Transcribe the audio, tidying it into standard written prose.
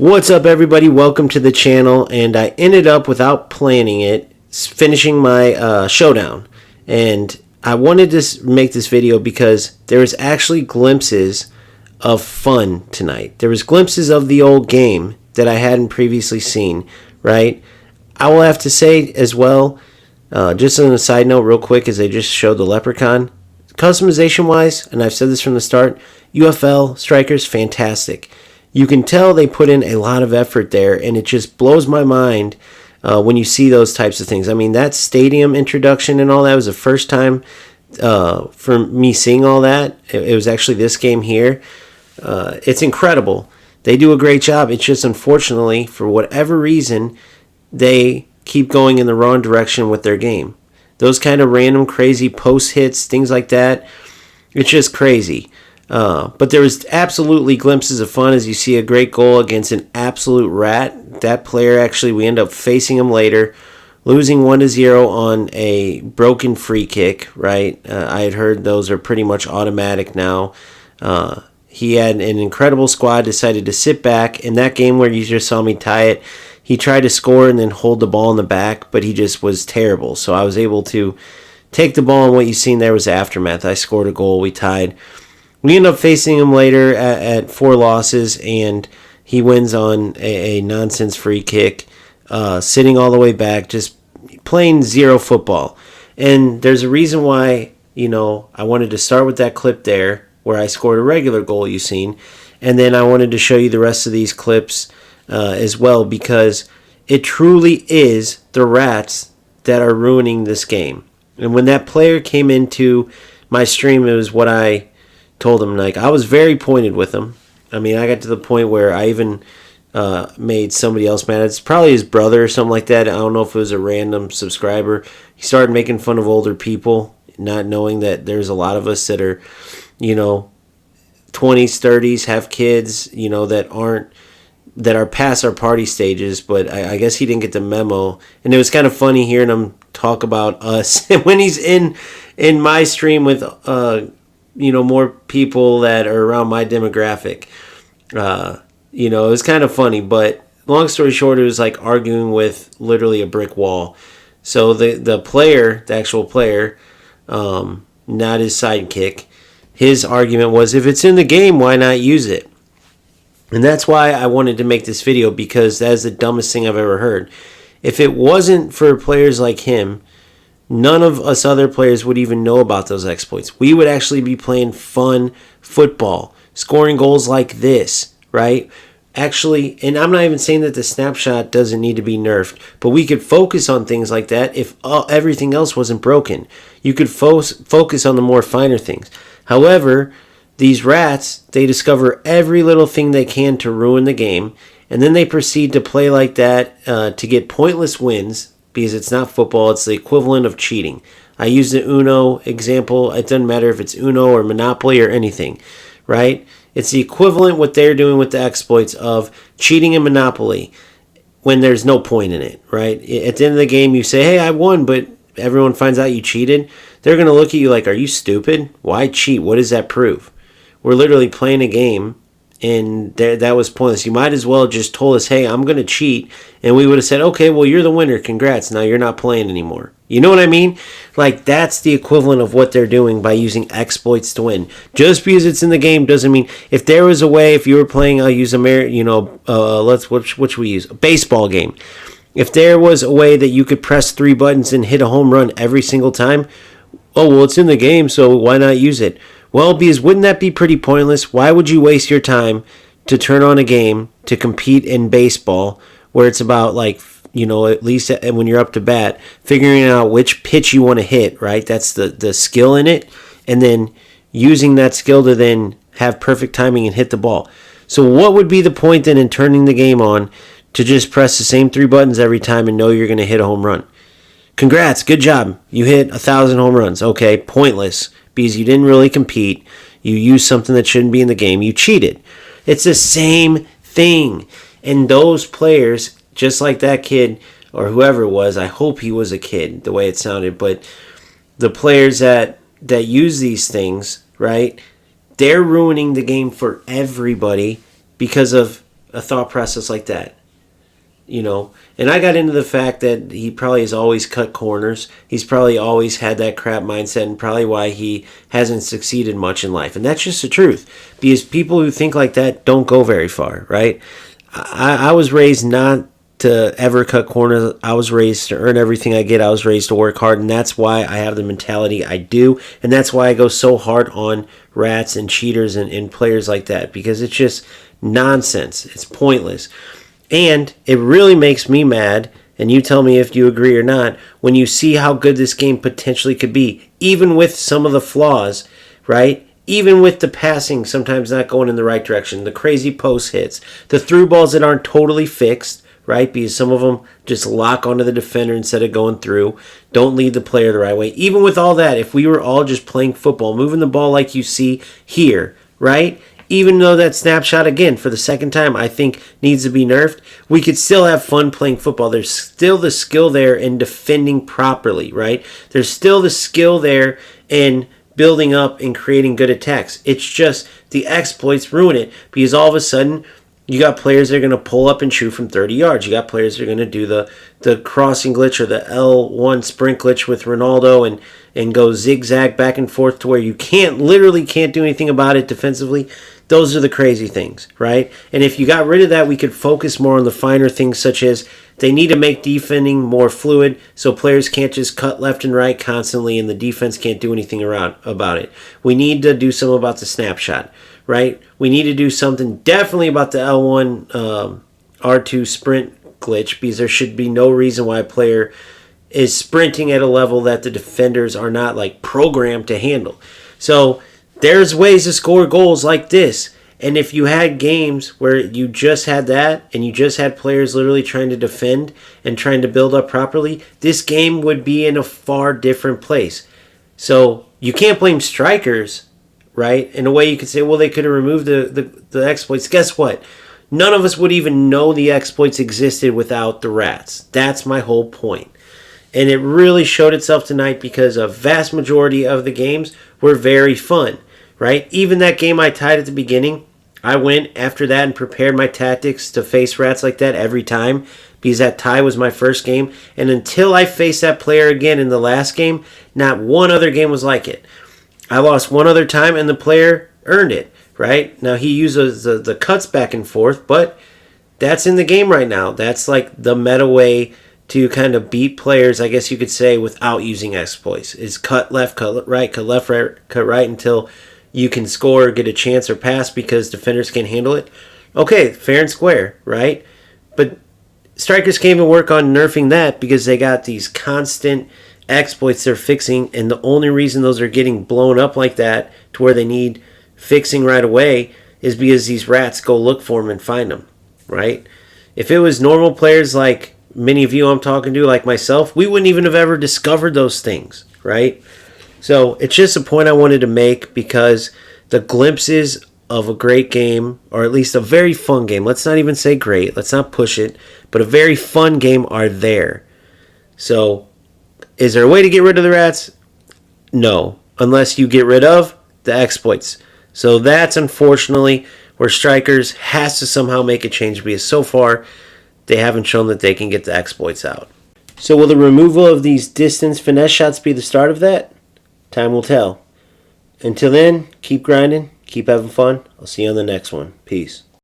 What's up, everybody? Welcome to the channel. And I ended up, without planning it, finishing my showdown. And I wanted to make this video because there was actually glimpses of fun tonight. There was glimpses of the old game that I hadn't previously seen, right? I will have to say as well, just on a side note real quick, as I just showed the Leprechaun, customization wise, and I've said this from the start, UFL, Strikerz, fantastic. You can tell they put in a lot of effort there, and it just blows my mind when you see those types of things. I mean, that stadium introduction and all that was the first time for me seeing all that. It was actually this game here. It's incredible. They do a great job. It's just, unfortunately, for whatever reason, they keep going in the wrong direction with their game. Those kind of random crazy post hits, things like that, it's just crazy. But there was absolutely glimpses of fun as you see a great goal against an absolute rat. That player, actually, we end up facing him later, losing 1-0 on a broken free kick, right? I had heard those are pretty much automatic now. He had an incredible squad, decided to sit back. In that game where you just saw me tie it, he tried to score and then hold the ball in the back, but he just was terrible. So I was able to take the ball, and what you seen there was the aftermath. I scored a goal, we tied. We end up facing him later at 4 losses, and he wins on a nonsense free kick, sitting all the way back, just playing zero football. And there's a reason why, I wanted to start with that clip there where I scored a regular goal you've seen, and then I wanted to show you the rest of these clips as well, because it truly is the rats that are ruining this game. And when that player came into my stream, it was what I told him. Like, I was very pointed with him. I mean, I got to the point where I even made somebody else mad. It's probably his brother or something like that. I don't know if it was a random subscriber. He started making fun of older people, not knowing that there's a lot of us that are, 20s, 30s, have kids, that are past our party stages. But I guess he didn't get the memo. And it was kind of funny hearing him talk about us when he's in my stream with more people that are around my demographic. It was kind of funny, but long story short, it was like arguing with literally a brick wall. So the player, the actual player, not his sidekick, his argument was, if it's in the game, why not use it? And that's why I wanted to make this video, because that's the dumbest thing I've ever heard. If it wasn't for players like him, none of us other players would even know about those exploits. We would actually be playing fun football, scoring goals like this, right? Actually, and I'm not even saying that the snapshot doesn't need to be nerfed, but we could focus on things like that if everything else wasn't broken. You could focus on the more finer things. However, these rats, they discover every little thing they can to ruin the game, and then they proceed to play like that to get pointless wins, because it's not football, it's the equivalent of cheating. I use the Uno example. It doesn't matter if it's Uno or Monopoly or anything, right? It's the equivalent what they're doing with the exploits of cheating in Monopoly when there's no point in it, right? At the end of the game, you say, hey, I won, but everyone finds out you cheated. They're going to look at you like, are you stupid? Why cheat? What does that prove? We're literally playing a game, and that was pointless. You might as well just told us, hey, I'm going to cheat, and we would have said, okay, well, you're the winner. Congrats. Now you're not playing anymore. You know what I mean? Like, that's the equivalent of what they're doing by using exploits to win. Just because it's in the game doesn't mean, if there was a way, if you were playing, I'll use what should we use? A baseball game. If there was a way that you could press 3 buttons and hit a home run every single time, oh, well, it's in the game, so why not use it? Well, because wouldn't that be pretty pointless? Why would you waste your time to turn on a game to compete in baseball where it's about, at least when you're up to bat, figuring out which pitch you want to hit, right? That's the skill in it. And then using that skill to then have perfect timing and hit the ball. So what would be the point then in turning the game on to just press the same 3 buttons every time and know you're going to hit a home run? Congrats, good job. You hit 1,000 home runs. Okay, pointless, because you didn't really compete. You used something that shouldn't be in the game. You cheated. It's the same thing. And those players, just like that kid or whoever it was, I hope he was a kid, the way it sounded, but the players that use these things, right, they're ruining the game for everybody because of a thought process like that. You know, and I got into the fact that he probably has always cut corners. He's probably always had that crap mindset, and probably why he hasn't succeeded much in life. And that's just the truth, because people who think like that don't go very far, right? I was raised not to ever cut corners. I was raised to earn everything I get. I was raised to work hard, and that's why I have the mentality I do, and that's why I go so hard on rats and cheaters and players like that, because it's just nonsense. It's pointless. And it really makes me mad, and you tell me if you agree or not, when you see how good this game potentially could be, even with some of the flaws, right? Even with the passing sometimes not going in the right direction, the crazy post hits, the through balls that aren't totally fixed, right? Because some of them just lock onto the defender instead of going through, don't lead the player the right way. Even with all that, if we were all just playing football, moving the ball like you see here, right? Even though that snapshot, again, for the second time, I think needs to be nerfed, we could still have fun playing football. There's still the skill there in defending properly, right? There's still the skill there in building up and creating good attacks. It's just the exploits ruin it, because all of a sudden you got players that are going to pull up and shoot from 30 yards. You got players that are going to do the crossing glitch or the L1 sprint glitch with Ronaldo and go zigzag back and forth to where you literally can't do anything about it defensively. Those are the crazy things, right? And if you got rid of that, we could focus more on the finer things, such as they need to make defending more fluid so players can't just cut left and right constantly and the defense can't do anything about it. We need to do something about the snapshot, right? We need to do something definitely about the L1 R2 sprint glitch, because there should be no reason why a player is sprinting at a level that the defenders are not like programmed to handle. So there's ways to score goals like this. And if you had games where you just had that and you just had players literally trying to defend and trying to build up properly, this game would be in a far different place. So you can't blame Strikerz, right? In a way you could say, well, they could have removed the exploits. Guess what? None of us would even know the exploits existed without the rats. That's my whole point. And it really showed itself tonight, because a vast majority of the games were very fun, right? Even that game I tied at the beginning, I went after that and prepared my tactics to face rats like that every time, because that tie was my first game. And until I faced that player again in the last game, not one other game was like it. I lost one other time and the player earned it, right? Now he uses the cuts back and forth, but that's in the game right now. That's like the meta way to kind of beat players, I guess you could say, without using exploits. Is cut left, cut right, cut left, right, cut right until you can score, get a chance, or pass because defenders can't handle it. Okay, fair and square, right? But Strikerz can't even work on nerfing that, because they got these constant exploits they're fixing, and the only reason those are getting blown up like that to where they need fixing right away is because these rats go look for them and find them, right? If it was normal players like many of you I'm talking to, like myself, we wouldn't even have ever discovered those things, right? So it's just a point I wanted to make, because the glimpses of a great game, or at least a very fun game, let's not even say great, let's not push it, but a very fun game are there. So is there a way to get rid of the rats? No, unless you get rid of the exploits. So that's unfortunately where Strikerz has to somehow make a change, because so far they haven't shown that they can get the exploits out. So will the removal of these distance finesse shots be the start of that? Time will tell. Until then, keep grinding, keep having fun. I'll see you on the next one. Peace.